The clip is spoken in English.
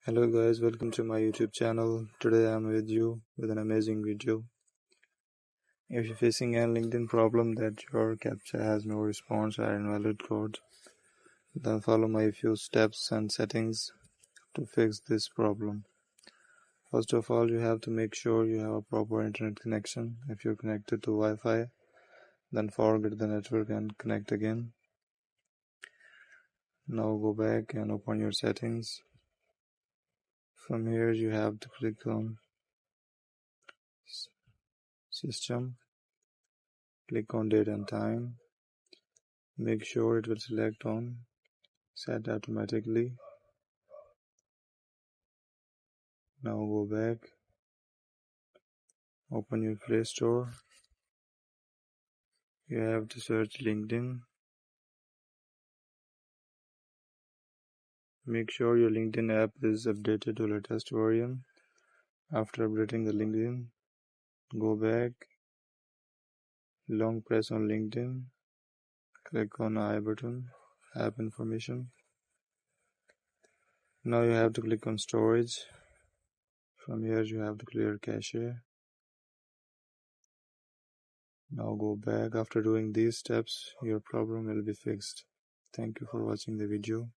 Hello guys, welcome to my YouTube channel. Today I'm with you with an amazing video. If you're facing a LinkedIn problem that your CAPTCHA has no response or invalid code, then follow my few steps and settings to fix this problem. First of all, you have to make sure you have a proper internet connection. If you're connected to Wi-Fi, then forget the network and connect again. Now go back and open your settings. From here you have to click on System. Click on Date and Time. Make sure it will select on Set automatically. Now go back. Open your Play Store. You have to search LinkedIn. Make sure your LinkedIn app is updated to latest version. After updating the LinkedIn, go back. Long press on LinkedIn. Click on I button, App Information. Now you have to click on Storage. From here you have to clear cache. Now go back. After doing these steps, your problem will be fixed. Thank you for watching the video.